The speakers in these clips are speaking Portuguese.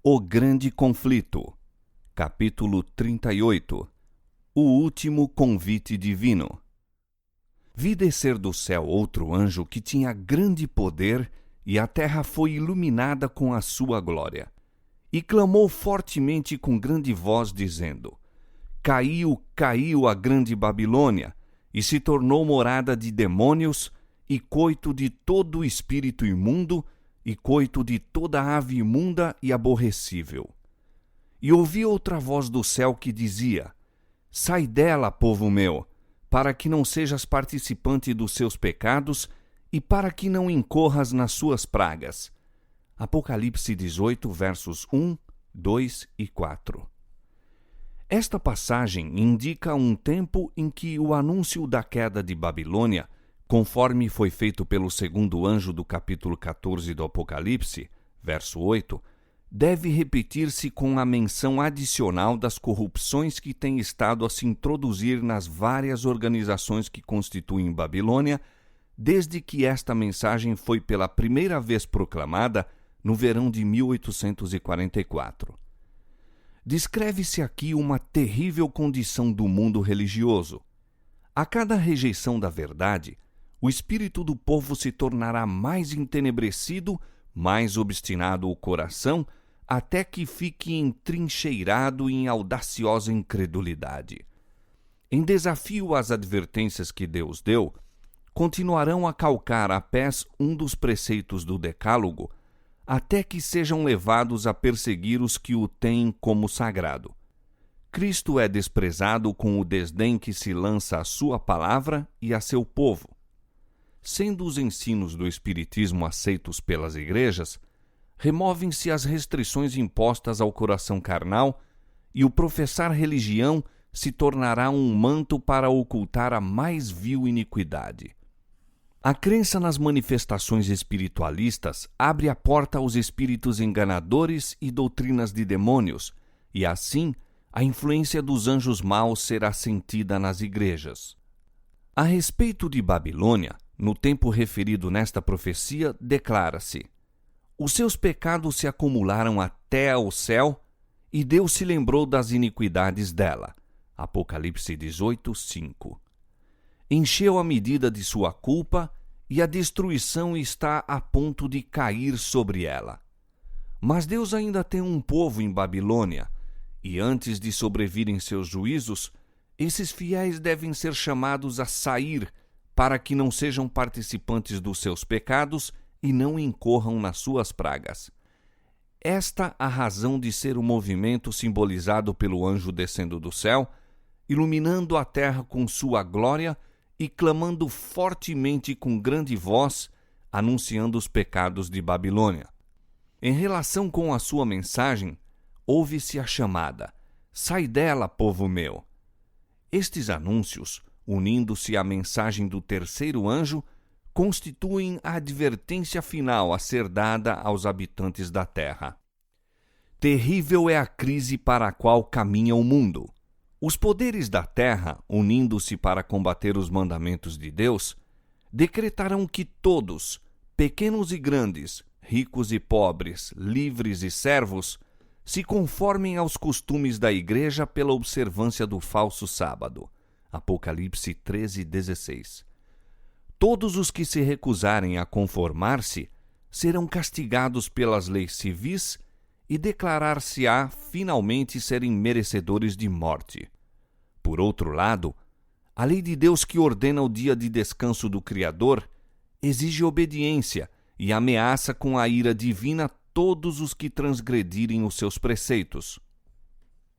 O Grande Conflito, capítulo 38. O Último Convite Divino. Vi descer do céu outro anjo que tinha grande poder, e a terra foi iluminada com a sua glória. E clamou fortemente com grande voz, dizendo: Caiu, caiu a grande Babilônia, e se tornou morada de demônios, e coito de todo o espírito imundo, e coito de toda ave imunda e aborrecível. E ouvi outra voz do céu que dizia: Sai dela, povo meu, para que não sejas participante dos seus pecados e para que não incorras nas suas pragas. Apocalipse 18, versos 1, 2 e 4. Esta passagem indica um tempo em que o anúncio da queda de Babilônia, conforme foi feito pelo segundo anjo do capítulo 14 do Apocalipse, verso 8, deve repetir-se com a menção adicional das corrupções que têm estado a se introduzir nas várias organizações que constituem Babilônia, desde que esta mensagem foi pela primeira vez proclamada no verão de 1844. Descreve-se aqui uma terrível condição do mundo religioso. A cada rejeição da verdade, o espírito do povo se tornará mais entenebrecido, mais obstinado o coração, até que fique entrincheirado em audaciosa incredulidade. Em desafio às advertências que Deus deu, continuarão a calcar a pés um dos preceitos do Decálogo, até que sejam levados a perseguir os que o têm como sagrado. Cristo é desprezado com o desdém que se lança à sua palavra e a seu povo. Sendo os ensinos do Espiritismo aceitos pelas igrejas, removem-se as restrições impostas ao coração carnal e o professar religião se tornará um manto para ocultar a mais vil iniquidade. A crença nas manifestações espiritualistas abre a porta aos espíritos enganadores e doutrinas de demônios, e assim a influência dos anjos maus será sentida nas igrejas. A respeito de Babilônia, no tempo referido nesta profecia, declara-se: Os seus pecados se acumularam até ao céu, e Deus se lembrou das iniquidades dela. Apocalipse 18, 5. Encheu a medida de sua culpa, e a destruição está a ponto de cair sobre ela. Mas Deus ainda tem um povo em Babilônia, e antes de sobrevirem seus juízos, esses fiéis devem ser chamados a sair, para que não sejam participantes dos seus pecados e não incorram nas suas pragas. Esta a razão de ser o movimento simbolizado pelo anjo descendo do céu, iluminando a terra com sua glória e clamando fortemente com grande voz, anunciando os pecados de Babilônia. Em relação com a sua mensagem, ouve-se a chamada: Sai dela, povo meu! Estes anúncios, unindo-se à mensagem do terceiro anjo, constituem a advertência final a ser dada aos habitantes da terra. Terrível é a crise para a qual caminha o mundo. Os poderes da terra, unindo-se para combater os mandamentos de Deus, decretarão que todos, pequenos e grandes, ricos e pobres, livres e servos, se conformem aos costumes da igreja pela observância do falso sábado. Apocalipse 13, 16. Todos os que se recusarem a conformar-se serão castigados pelas leis civis e declarar-se-á finalmente serem merecedores de morte. Por outro lado, a lei de Deus que ordena o dia de descanso do Criador exige obediência e ameaça com a ira divina todos os que transgredirem os seus preceitos.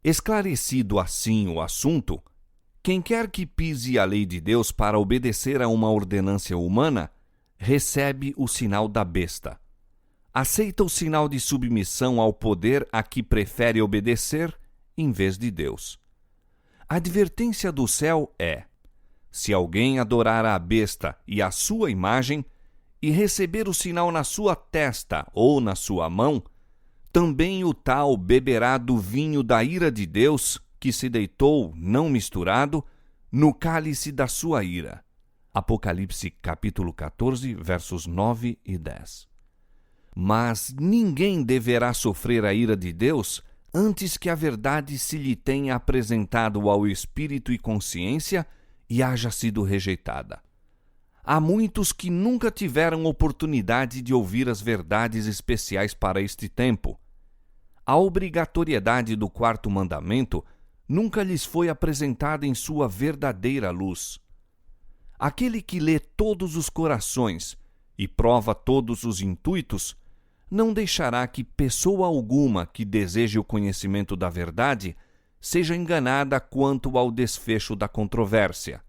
Esclarecido assim o assunto, quem quer que pise a lei de Deus para obedecer a uma ordenância humana, recebe o sinal da besta. Aceita o sinal de submissão ao poder a que prefere obedecer em vez de Deus. A advertência do céu é: se alguém adorar a besta e a sua imagem, e receber o sinal na sua testa ou na sua mão, também o tal beberá do vinho da ira de Deus, que se deitou, não misturado, no cálice da sua ira. Apocalipse capítulo 14, versos 9 e 10. Mas ninguém deverá sofrer a ira de Deus antes que a verdade se lhe tenha apresentado ao espírito e consciência e haja sido rejeitada. Há muitos que nunca tiveram oportunidade de ouvir as verdades especiais para este tempo. A obrigatoriedade do quarto mandamento nunca lhes foi apresentada em sua verdadeira luz. Aquele que lê todos os corações e prova todos os intuitos, não deixará que pessoa alguma que deseje o conhecimento da verdade seja enganada quanto ao desfecho da controvérsia.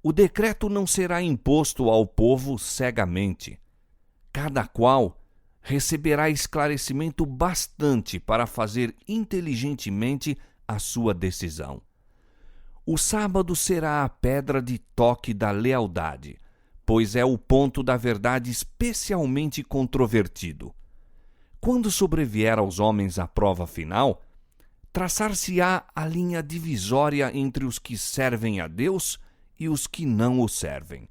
O decreto não será imposto ao povo cegamente. Cada qual receberá esclarecimento bastante para fazer inteligentemente a sua decisão. O sábado será a pedra de toque da lealdade, pois é o ponto da verdade especialmente controvertido. Quando sobrevier aos homens a prova final, traçar-se-á a linha divisória entre os que servem a Deus e os que não o servem.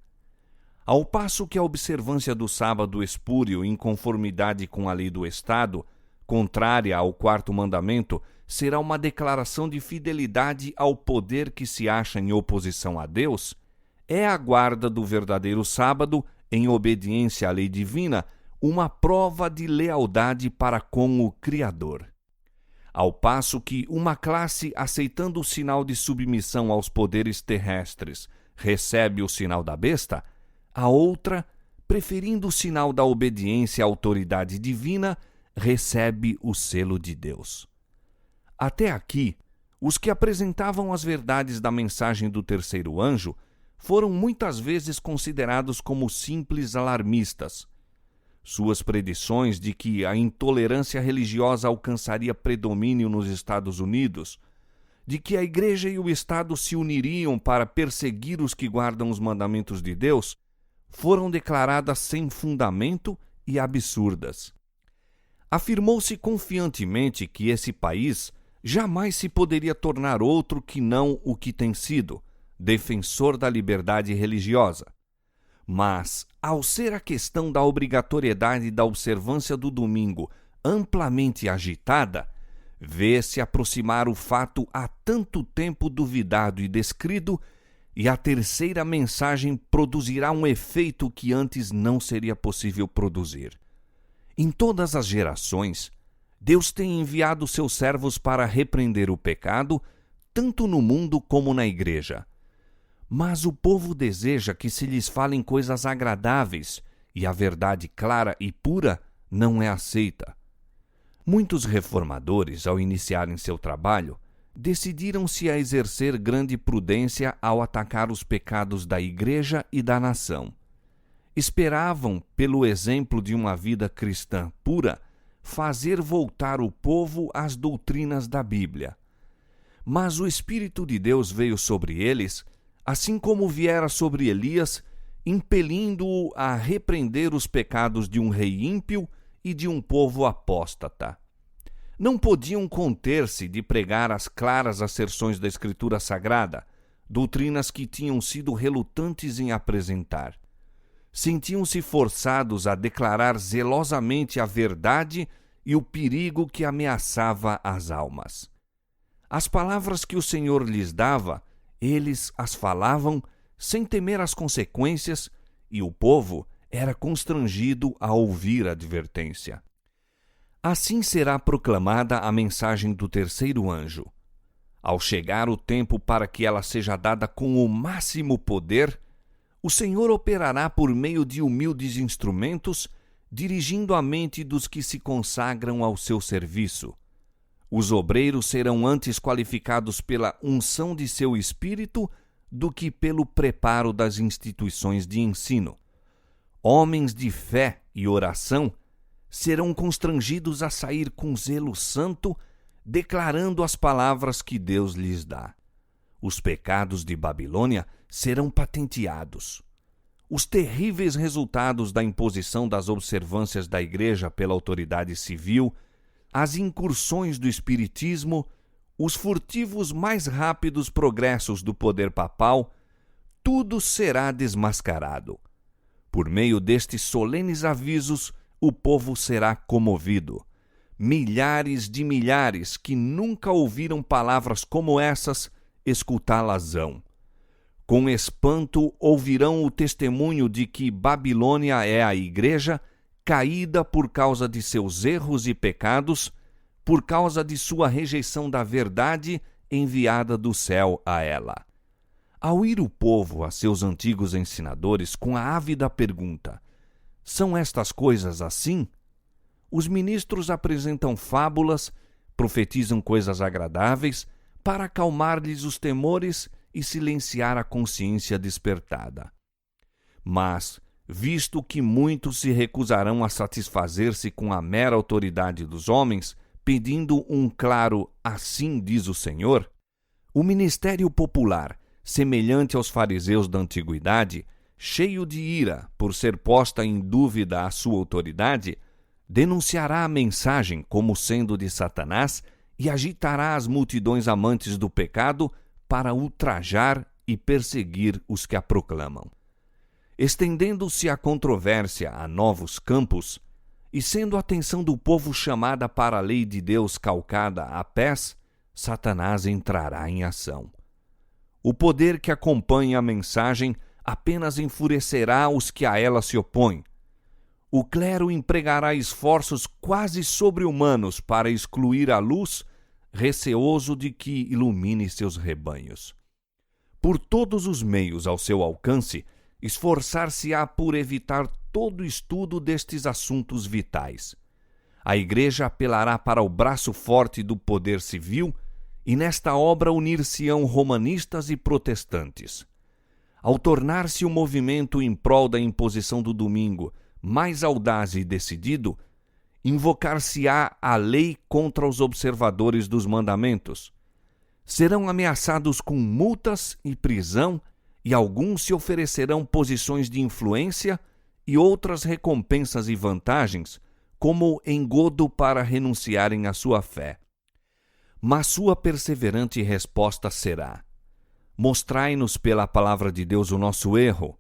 Ao passo que a observância do sábado espúrio em conformidade com a lei do Estado, contrária ao quarto mandamento, será uma declaração de fidelidade ao poder que se acha em oposição a Deus, é a guarda do verdadeiro sábado, em obediência à lei divina, uma prova de lealdade para com o Criador. Ao passo que uma classe, aceitando o sinal de submissão aos poderes terrestres, recebe o sinal da besta, a outra, preferindo o sinal da obediência à autoridade divina, recebe o selo de Deus. Até aqui, os que apresentavam as verdades da mensagem do terceiro anjo foram muitas vezes considerados como simples alarmistas. Suas predições de que a intolerância religiosa alcançaria predomínio nos Estados Unidos, de que a Igreja e o Estado se uniriam para perseguir os que guardam os mandamentos de Deus, foram declaradas sem fundamento e absurdas. Afirmou-se confiantemente que esse país jamais se poderia tornar outro que não o que tem sido, defensor da liberdade religiosa. Mas, ao ser a questão da obrigatoriedade da observância do domingo amplamente agitada, vê-se aproximar o fato há tanto tempo duvidado e descrido, e a terceira mensagem produzirá um efeito que antes não seria possível produzir. Em todas as gerações, Deus tem enviado seus servos para repreender o pecado, tanto no mundo como na igreja. Mas o povo deseja que se lhes falem coisas agradáveis, e a verdade clara e pura não é aceita. Muitos reformadores, ao iniciarem seu trabalho, decidiram-se a exercer grande prudência ao atacar os pecados da igreja e da nação. Esperavam, pelo exemplo de uma vida cristã pura, fazer voltar o povo às doutrinas da Bíblia. Mas o Espírito de Deus veio sobre eles, assim como viera sobre Elias, impelindo-o a repreender os pecados de um rei ímpio e de um povo apóstata. Não podiam conter-se de pregar as claras asserções da Escritura Sagrada, doutrinas que tinham sido relutantes em apresentar. Sentiam-se forçados a declarar zelosamente a verdade e o perigo que ameaçava as almas. As palavras que o Senhor lhes dava, eles as falavam sem temer as consequências, e o povo era constrangido a ouvir a advertência. Assim será proclamada a mensagem do terceiro anjo. Ao chegar o tempo para que ela seja dada com o máximo poder, o Senhor operará por meio de humildes instrumentos, dirigindo a mente dos que se consagram ao seu serviço. Os obreiros serão antes qualificados pela unção de seu espírito do que pelo preparo das instituições de ensino. Homens de fé e oração serão constrangidos a sair com zelo santo, declarando as palavras que Deus lhes dá. Os pecados de Babilônia serão patenteados. Os terríveis resultados da imposição das observâncias da Igreja pela autoridade civil, as incursões do espiritismo, os furtivos mais rápidos progressos do poder papal, tudo será desmascarado. Por meio destes solenes avisos, o povo será comovido. Milhares de milhares que nunca ouviram palavras como essas, escutá-las-ão. Com espanto ouvirão o testemunho de que Babilônia é a igreja caída por causa de seus erros e pecados, por causa de sua rejeição da verdade enviada do céu a ela. Ao ir o povo a seus antigos ensinadores com a ávida pergunta: são estas coisas assim? Os ministros apresentam fábulas, profetizam coisas agradáveis, para acalmar-lhes os temores e silenciar a consciência despertada. Mas, visto que muitos se recusarão a satisfazer-se com a mera autoridade dos homens, pedindo um claro "assim diz o Senhor", o ministério popular, semelhante aos fariseus da antiguidade, cheio de ira por ser posta em dúvida a sua autoridade, denunciará a mensagem como sendo de Satanás e agitará as multidões amantes do pecado para ultrajar e perseguir os que a proclamam. Estendendo-se a controvérsia a novos campos, e sendo a atenção do povo chamada para a lei de Deus calcada a pés, Satanás entrará em ação. O poder que acompanha a mensagem apenas enfurecerá os que a ela se opõem. O clero empregará esforços quase sobre-humanos para excluir a luz, receoso de que ilumine seus rebanhos. Por todos os meios ao seu alcance, esforçar-se-á por evitar todo estudo destes assuntos vitais. A Igreja apelará para o braço forte do poder civil e nesta obra unir-se-ão romanistas e protestantes. Ao tornar-se o movimento em prol da imposição do domingo mais audaz e decidido, invocar-se-á a lei contra os observadores dos mandamentos. Serão ameaçados com multas e prisão, e alguns se oferecerão posições de influência e outras recompensas e vantagens, como engodo para renunciarem à sua fé. Mas sua perseverante resposta será: mostrai-nos pela palavra de Deus o nosso erro,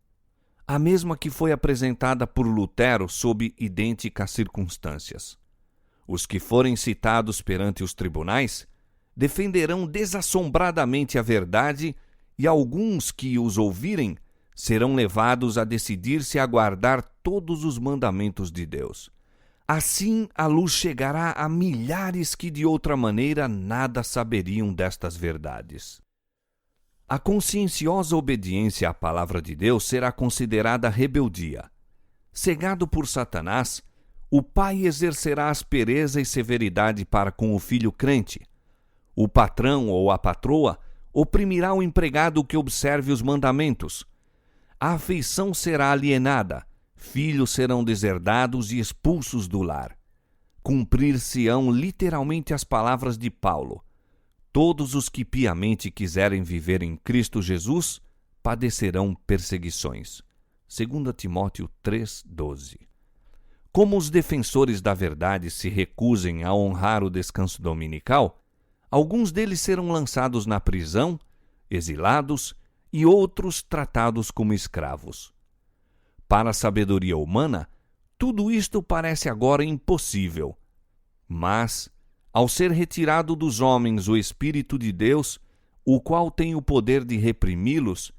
a mesma que foi apresentada por Lutero sob idênticas circunstâncias. Os que forem citados perante os tribunais defenderão desassombradamente a verdade, e alguns que os ouvirem serão levados a decidir-se a guardar todos os mandamentos de Deus. Assim a luz chegará a milhares que de outra maneira nada saberiam destas verdades. A conscienciosa obediência à palavra de Deus será considerada rebeldia. Cegado por Satanás, o pai exercerá aspereza e severidade para com o filho crente. O patrão ou a patroa oprimirá o empregado que observe os mandamentos. A afeição será alienada, filhos serão deserdados e expulsos do lar. Cumprir-se-ão literalmente as palavras de Paulo: todos os que piamente quiserem viver em Cristo Jesus padecerão perseguições. 2 Timóteo 3:12. Como os defensores da verdade se recusem a honrar o descanso dominical, alguns deles serão lançados na prisão, exilados, e outros tratados como escravos. Para a sabedoria humana, tudo isto parece agora impossível. Mas, ao ser retirado dos homens o Espírito de Deus, o qual tem o poder de reprimi-los,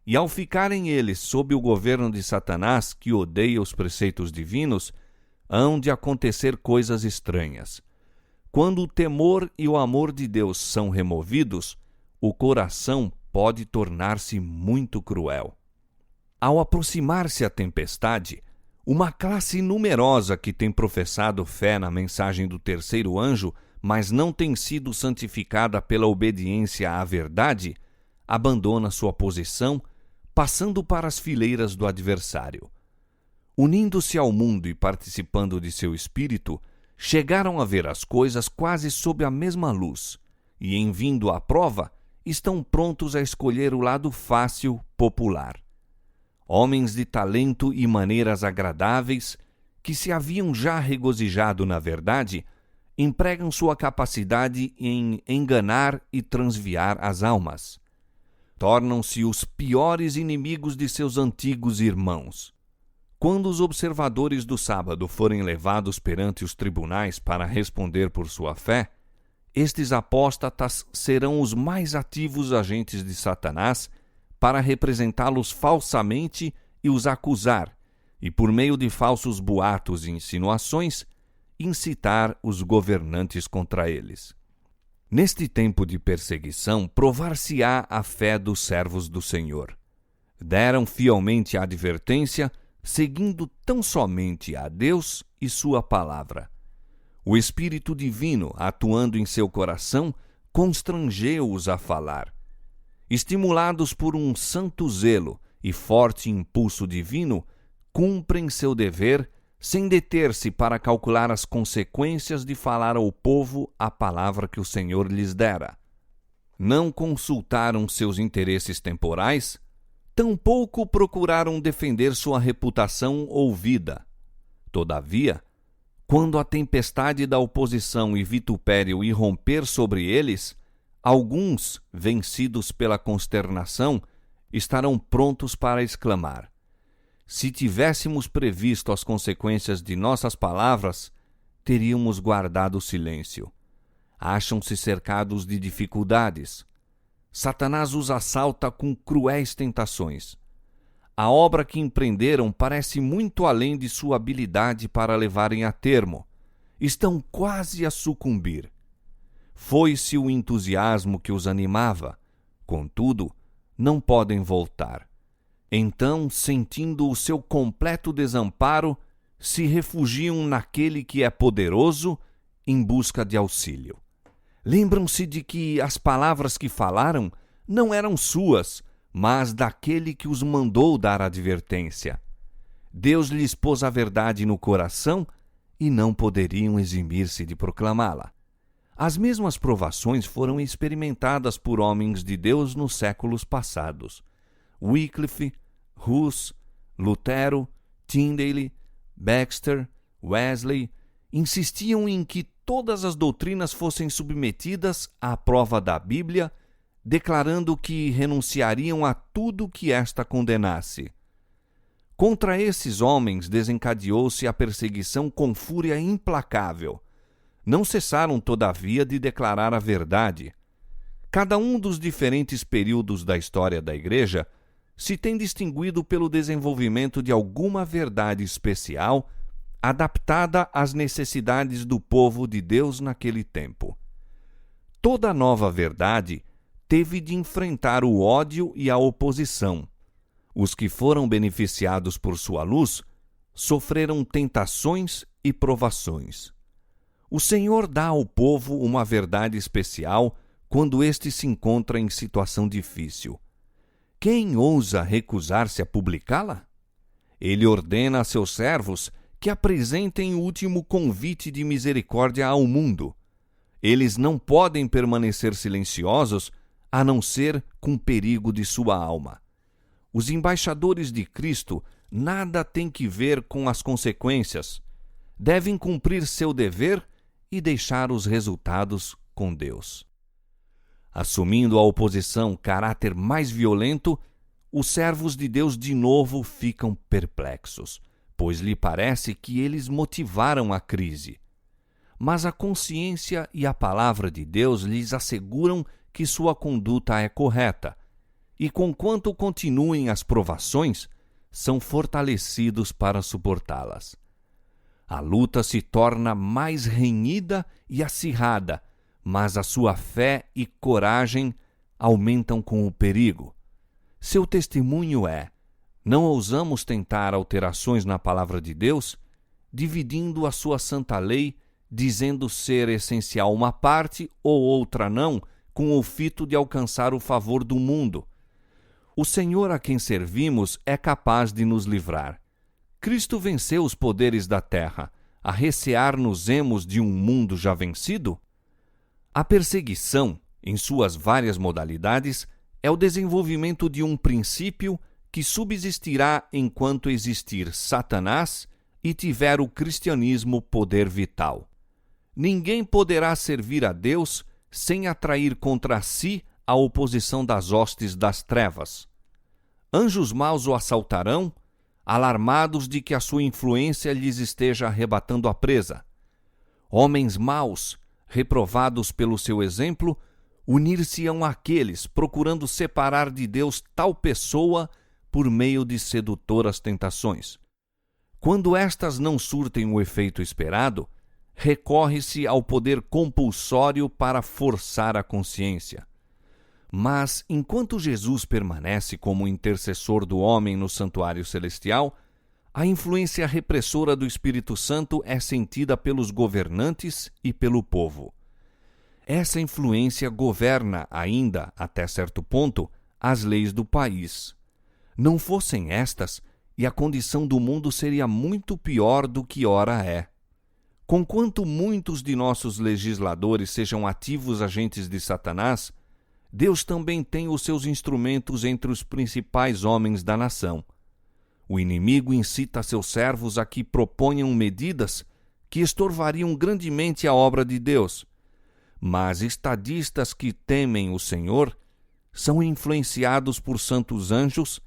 e ao ficarem eles sob o governo de Satanás, que odeia os preceitos divinos, hão de acontecer coisas estranhas. Quando o temor e o amor de Deus são removidos, o coração pode tornar-se muito cruel. Ao aproximar-se a tempestade, uma classe numerosa que tem professado fé na mensagem do terceiro anjo, mas não tem sido santificada pela obediência à verdade, abandona sua posição, passando para as fileiras do adversário. Unindo-se ao mundo e participando de seu espírito, chegaram a ver as coisas quase sob a mesma luz, e em vindo à prova, estão prontos a escolher o lado fácil, popular. Homens de talento e maneiras agradáveis, que se haviam já regozijado na verdade, empregam sua capacidade em enganar e transviar as almas. Tornam-se os piores inimigos de seus antigos irmãos. Quando os observadores do sábado forem levados perante os tribunais para responder por sua fé, estes apóstatas serão os mais ativos agentes de Satanás para representá-los falsamente e os acusar, e por meio de falsos boatos e insinuações, incitar os governantes contra eles. Neste tempo de perseguição, provar-se-á a fé dos servos do Senhor. Deram fielmente a advertência, seguindo tão somente a Deus e sua palavra. O Espírito Divino, atuando em seu coração, constrangeu-os a falar. Estimulados por um santo zelo e forte impulso divino, cumprem seu dever sem deter-se para calcular as consequências de falar ao povo a palavra que o Senhor lhes dera. Não consultaram seus interesses temporais, tampouco procuraram defender sua reputação ou vida. Todavia, quando a tempestade da oposição e vitupério irromper sobre eles, alguns, vencidos pela consternação, estarão prontos para exclamar: se tivéssemos previsto as consequências de nossas palavras, teríamos guardado silêncio. Acham-se cercados de dificuldades. Satanás os assalta com cruéis tentações. A obra que empreenderam parece muito além de sua habilidade para levarem a termo. Estão quase a sucumbir. Foi-se o entusiasmo que os animava. Contudo, não podem voltar. Então, sentindo o seu completo desamparo, se refugiam naquele que é poderoso em busca de auxílio. Lembram-se de que as palavras que falaram não eram suas, mas daquele que os mandou dar advertência. Deus lhes pôs a verdade no coração e não poderiam eximir-se de proclamá-la. As mesmas provações foram experimentadas por homens de Deus nos séculos passados. Wycliffe, Hus, Lutero, Tyndale, Baxter, Wesley insistiam em que todas as doutrinas fossem submetidas à prova da Bíblia, declarando que renunciariam a tudo que esta condenasse. Contra esses homens desencadeou-se a perseguição com fúria implacável. Não cessaram, todavia, de declarar a verdade. Cada um dos diferentes períodos da história da Igreja se tem distinguido pelo desenvolvimento de alguma verdade especial adaptada às necessidades do povo de Deus naquele tempo. Toda nova verdade teve de enfrentar o ódio e a oposição. Os que foram beneficiados por sua luz sofreram tentações e provações. O Senhor dá ao povo uma verdade especial quando este se encontra em situação difícil. Quem ousa recusar-se a publicá-la? Ele ordena a seus servos que apresentem o último convite de misericórdia ao mundo. Eles não podem permanecer silenciosos a não ser com perigo de sua alma. Os embaixadores de Cristo nada têm que ver com as consequências. Devem cumprir seu dever e deixar os resultados com Deus. Assumindo a oposição caráter mais violento, os servos de Deus de novo ficam perplexos, pois lhe parece que eles motivaram a crise. Mas a consciência e a palavra de Deus lhes asseguram que sua conduta é correta, e conquanto continuem as provações, são fortalecidos para suportá-las. A luta se torna mais renhida e acirrada, mas a sua fé e coragem aumentam com o perigo. Seu testemunho é: não ousamos tentar alterações na palavra de Deus, dividindo a sua santa lei, dizendo ser essencial uma parte ou outra não, com o fito de alcançar o favor do mundo. O Senhor a quem servimos é capaz de nos livrar. Cristo venceu os poderes da terra. A recear-nos-emos de um mundo já vencido? A perseguição, em suas várias modalidades, é o desenvolvimento de um princípio que subsistirá enquanto existir Satanás e tiver o cristianismo poder vital. Ninguém poderá servir a Deus sem atrair contra si a oposição das hostes das trevas. Anjos maus o assaltarão, alarmados de que a sua influência lhes esteja arrebatando a presa. Homens maus, reprovados pelo seu exemplo, unir-se-ão àqueles procurando separar de Deus tal pessoa por meio de sedutoras tentações. Quando estas não surtem o efeito esperado, recorre-se ao poder compulsório para forçar a consciência. Mas, enquanto Jesus permanece como intercessor do homem no santuário celestial, a influência repressora do Espírito Santo é sentida pelos governantes e pelo povo. Essa influência governa ainda, até certo ponto, as leis do país. Não fossem estas, e a condição do mundo seria muito pior do que ora é. Conquanto muitos de nossos legisladores sejam ativos agentes de Satanás, Deus também tem os seus instrumentos entre os principais homens da nação. O inimigo incita seus servos a que proponham medidas que estorvariam grandemente a obra de Deus. Mas estadistas que temem o Senhor são influenciados por santos anjos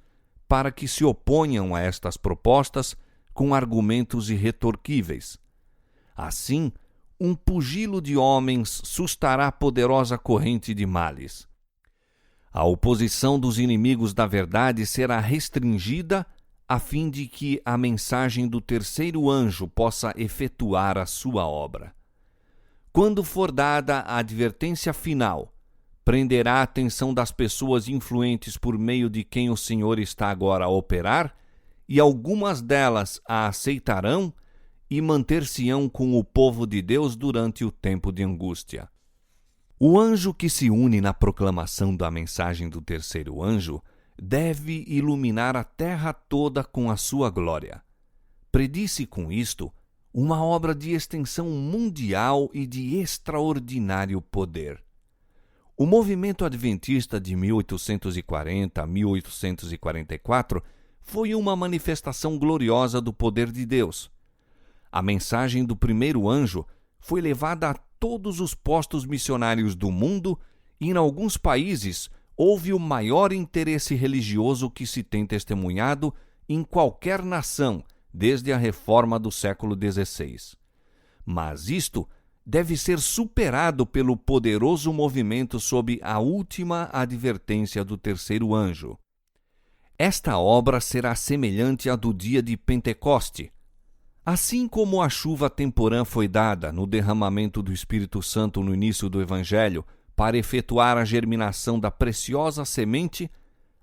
para que se oponham a estas propostas com argumentos irretorquíveis. Assim, um pugilo de homens sustará poderosa corrente de males. A oposição dos inimigos da verdade será restringida a fim de que a mensagem do terceiro anjo possa efetuar a sua obra. Quando for dada a advertência final, prenderá a atenção das pessoas influentes por meio de quem o Senhor está agora a operar, e algumas delas a aceitarão e manter-se-ão com o povo de Deus durante o tempo de angústia. O anjo que se une na proclamação da mensagem do terceiro anjo deve iluminar a terra toda com a sua glória. Predisse com isto uma obra de extensão mundial e de extraordinário poder. O movimento adventista de 1840 a 1844 foi uma manifestação gloriosa do poder de Deus. A mensagem do primeiro anjo foi levada a todos os postos missionários do mundo e, em alguns países, houve o maior interesse religioso que se tem testemunhado em qualquer nação desde a reforma do século XVI. Mas isto deve ser superado pelo poderoso movimento sob a última advertência do terceiro anjo. Esta obra será semelhante à do dia de Pentecoste. Assim como a chuva temporã foi dada no derramamento do Espírito Santo no início do Evangelho para efetuar a germinação da preciosa semente,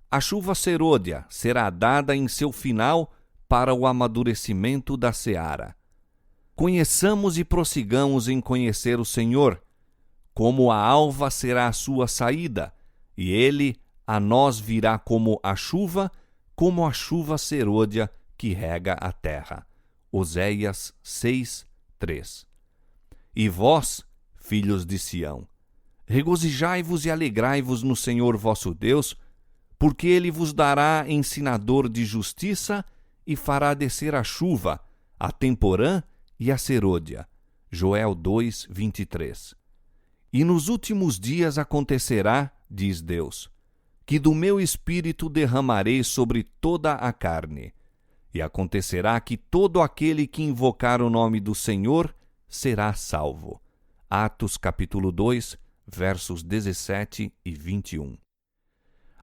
a chuva serôdia será dada em seu final para o amadurecimento da seara. Conheçamos e prossigamos em conhecer o Senhor, como a alva será a sua saída, e ele a nós virá como a chuva serôdia que rega a terra. Oséias 6, 3. E vós, filhos de Sião, regozijai-vos e alegrai-vos no Senhor vosso Deus, porque ele vos dará ensinador de justiça e fará descer a chuva, a temporã e a serôdia. Joel 2, 23. E nos últimos dias acontecerá, diz Deus, que do meu espírito derramarei sobre toda a carne. E acontecerá que todo aquele que invocar o nome do Senhor será salvo. Atos capítulo 2, versos 17 e 21.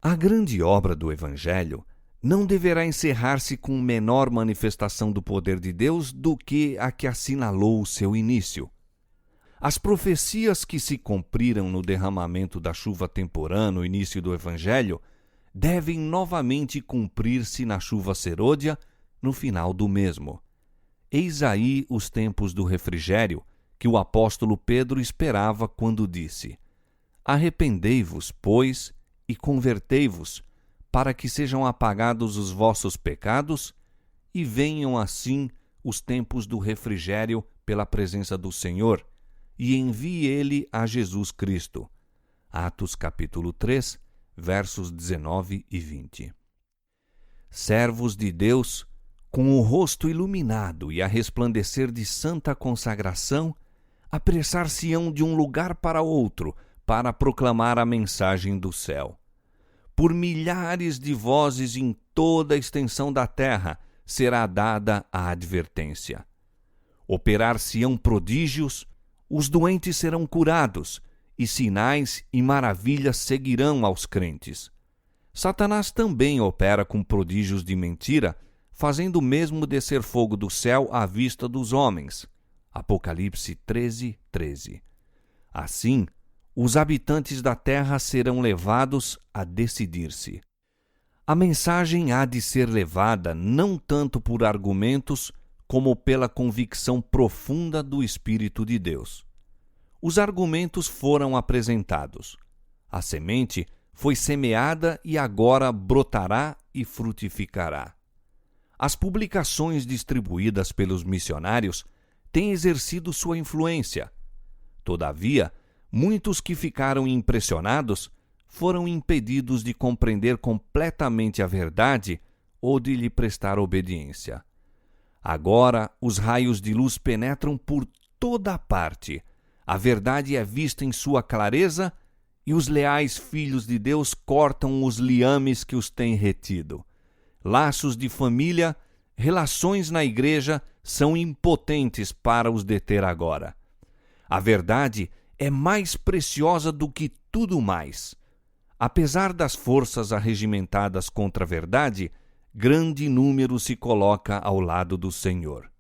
A grande obra do Evangelho não deverá encerrar-se com menor manifestação do poder de Deus do que a que assinalou o seu início. As profecias que se cumpriram no derramamento da chuva temporã no início do Evangelho devem novamente cumprir-se na chuva serôdia no final do mesmo. Eis aí os tempos do refrigério que o apóstolo Pedro esperava quando disse: Arrependei-vos, pois, e convertei-vos, para que sejam apagados os vossos pecados e venham assim os tempos do refrigério pela presença do Senhor, e envie ele a Jesus Cristo. Atos capítulo 3, versos 19 e 20. Servos de Deus, com o rosto iluminado e a resplandecer de santa consagração, apressar-se-ão de um lugar para outro para proclamar a mensagem do céu. Por milhares de vozes em toda a extensão da terra será dada a advertência. Operar-se-ão prodígios, os doentes serão curados, e sinais e maravilhas seguirão aos crentes. Satanás também opera com prodígios de mentira, fazendo mesmo descer fogo do céu à vista dos homens. Apocalipse 13:13. Assim, os habitantes da terra serão levados a decidir-se. A mensagem há de ser levada não tanto por argumentos, como pela convicção profunda do Espírito de Deus. Os argumentos foram apresentados. A semente foi semeada e agora brotará e frutificará. As publicações distribuídas pelos missionários têm exercido sua influência. Todavia, muitos que ficaram impressionados foram impedidos de compreender completamente a verdade ou de lhe prestar obediência. Agora, os raios de luz penetram por toda a parte. A verdade é vista em sua clareza e os leais filhos de Deus cortam os liames que os têm retido. Laços de família, relações na igreja são impotentes para os deter agora. A verdade é mais preciosa do que tudo mais. Apesar das forças arregimentadas contra a verdade, grande número se coloca ao lado do Senhor.